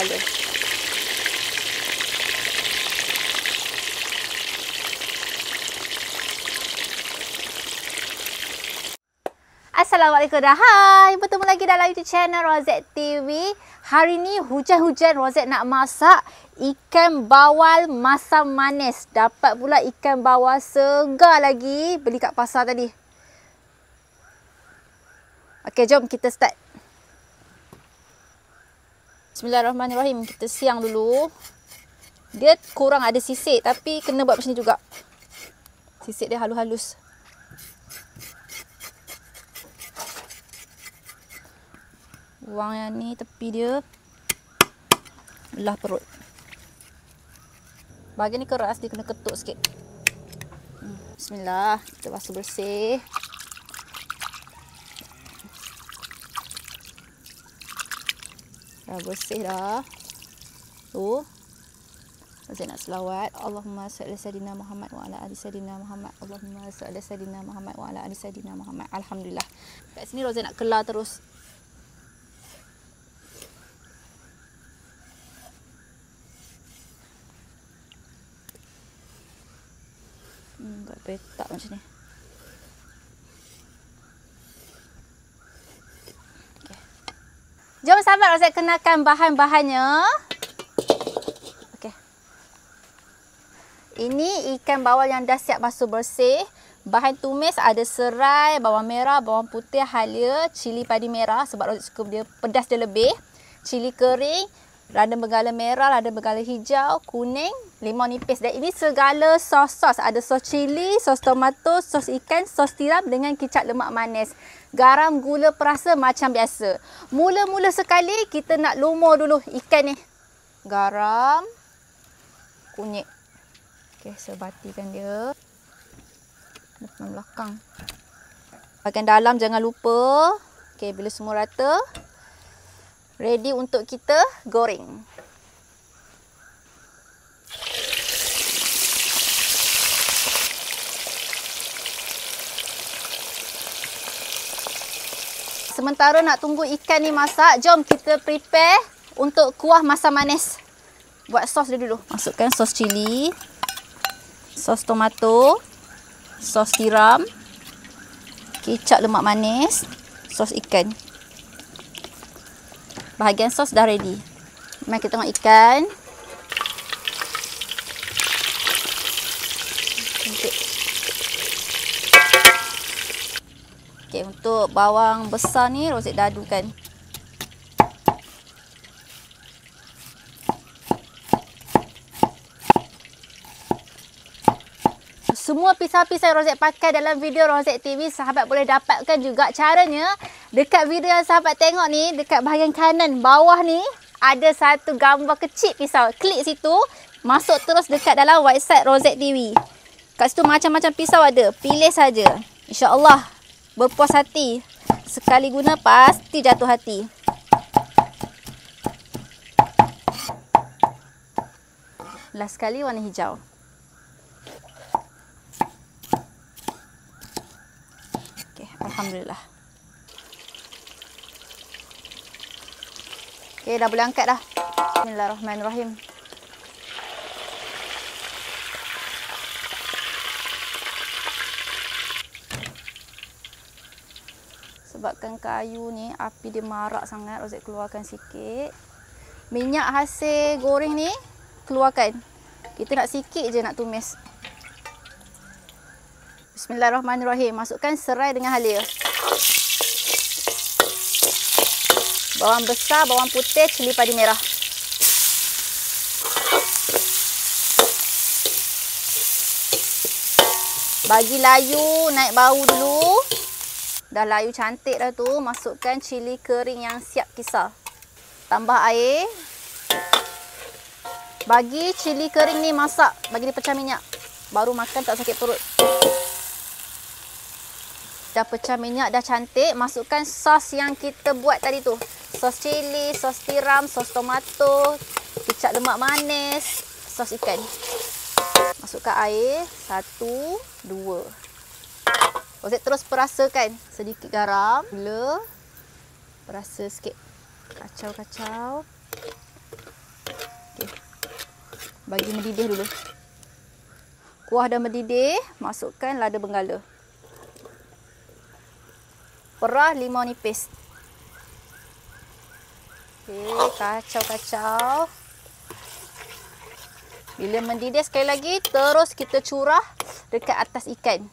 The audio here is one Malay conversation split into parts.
segala. Assalamualaikum dan hai. Bertemu lagi dalam YouTube channel Rozet TV. Hari ni hujan-hujan Rozet nak masak ikan bawal masam manis. Dapat pula ikan bawal segar lagi. Beli kat pasar tadi. Okey, jom kita start. Bismillahirrahmanirrahim. Kita siang dulu. Dia kurang ada sisik tapi kena buat macam ni juga. Sisik dia halus-halus. Buang yang ni tepi dia. Belah perut. Bahagian ni keras, dia kena ketuk sikit. Bismillah, kita basuh bersih. Dah bersih dah. Tu. Saya nak selawat. Allahumma salli ala sayidina Muhammad wa ala ali sayidina Muhammad. Allahumma salli ala sayidina Muhammad wa ala ali sayidina Muhammad. Alhamdulillah. Kat sini Rozet nak kelar terus. Tak petak macam ni. Okay. Jom sahabat, Rozet kenalkan bahan-bahannya. Okay. Ini ikan bawal yang dah siap basuh bersih. Bahan tumis ada serai, bawang merah, bawang putih, halia, cili padi merah sebab Rozet suka dia pedas dia lebih. Cili kering, lada bergala merah, lada bergala hijau, kuning, limau nipis. Dan ini segala sos-sos. Ada sos cili, sos tomato, sos ikan, sos tiram dengan kicap lemak manis. Garam, gula perasa macam biasa. Mula-mula sekali kita nak lumur dulu ikan ni. Garam, kunyit. Okey, saya batikan dia. Depan belakang. Bahagian dalam jangan lupa. Okey, bila semua rata, ready untuk kita goreng. Sementara nak tunggu ikan ni masak, jom kita prepare untuk kuah masam manis. Buat sos dia dulu. Masukkan sos cili, sos tomato, sos tiram, kicap lemak manis, sos ikan. Bahagian sos dah ready. Mari kita tengok ikan. Okey, untuk bawang besar ni Rozet dah adukan. Semua pisau-pisau Rozet pakai dalam video Rozet TV, sahabat boleh dapatkan juga. Caranya, dekat video yang sahabat tengok ni, dekat bahagian kanan bawah ni, ada satu gambar kecil pisau. Klik situ, masuk terus dekat dalam website Rozet TV. Kat situ macam-macam pisau ada. Pilih saja. InsyaAllah berpuas hati. Sekali guna pasti jatuh hati. Last sekali warna hijau. Alhamdulillah. Okey, dah boleh angkat dah. Bismillahirrahmanirrahim. Sebabkan kayu ni api dia marak sangat, Rozet keluarkan sikit. Minyak hasil goreng ni keluarkan. Kita nak sikit je nak tumis. Bismillahirrahmanirrahim. Masukkan serai dengan halia. Bawang besar, bawang putih, cili padi merah. Bagi layu naik bau dulu. Dah layu cantik dah tu. Masukkan cili kering yang siap kisar. Tambah air. Bagi cili kering ni masak. Bagi dia pecah minyak. Baru makan tak sakit perut. Dah pecah minyak, dah cantik. Masukkan sos yang kita buat tadi tu. Sos cili, sos tiram, sos tomato, kicap lemak manis, sos ikan. Masukkan air. 1, 2. Rozet terus perasakan. Sedikit garam, gula. Perasa sikit. Kacau-kacau. Bagi mendidih dulu. Kuah dah mendidih, masukkan lada benggala. Perah limau nipis. Okey, kacau-kacau. Bila mendidih sekali lagi, terus kita curah dekat atas ikan.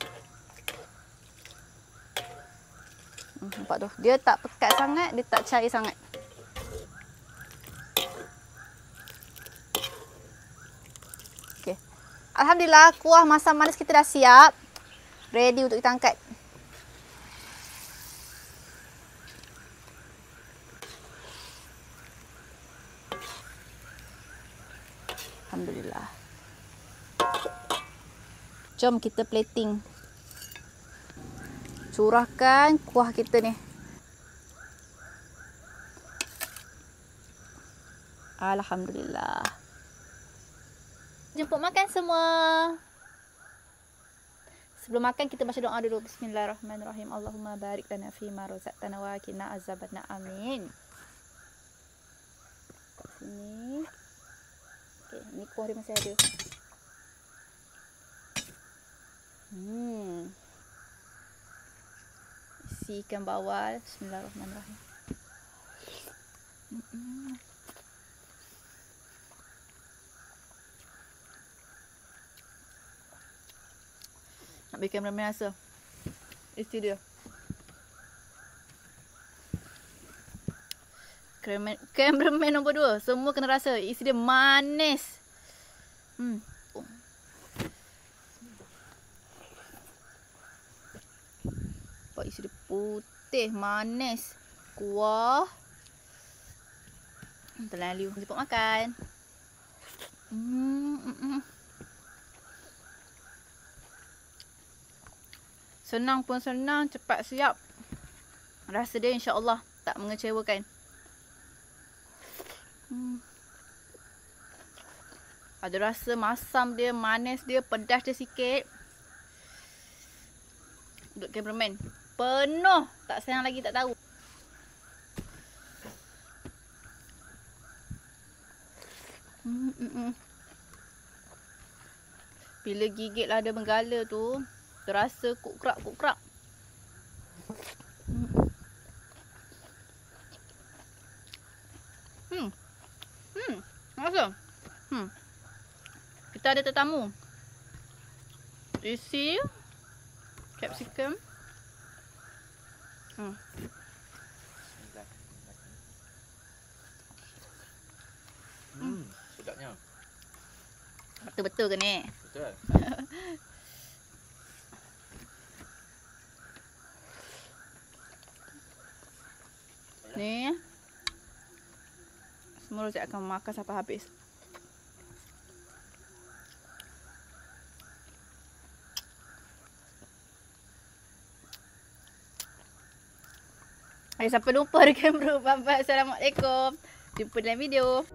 Nampak tu, dia tak pekat sangat, dia tak cair sangat. Okey. Alhamdulillah, kuah masam manis kita dah siap. Ready untuk kita angkat. Alhamdulillah. Jom kita plating. Curahkan kuah kita ni. Alhamdulillah. Jemput makan semua. Sebelum makan kita baca doa dulu. Bismillahirrahmanirrahim. Allahumma barik lana fima razaqtana wa qina azabannar. Amin. Kat sini. Okey, ni kuah dia masih ada. Isi ikan bawal. Bismillahirrahmanirrahim. Nak bagi kameraman rasa. Isi dia. Kameraman nombor 2. Semua kena rasa. Isi dia manis. Nampak isi dia putih. Manis. Kuah. Terlalu. Cepat makan. Senang pun senang. Cepat siap. Rasa dia insya-Allah tak mengecewakan. Ada rasa masam dia, manis dia, pedas dia sikit. Duk cameraman. Penuh. Tak sayang lagi tak tahu. Bila gigit lada benggala tu, terasa kukrak-kukrak. Rasa. Kita ada tetamu. Isi capsicum. Sedapnya. Betul-betul ke ni? Betul. Ni. Semua Rozi akan makan sampai habis. Sampai lupa ada kamera. Bye-bye. Assalamualaikum. Jumpa dalam video.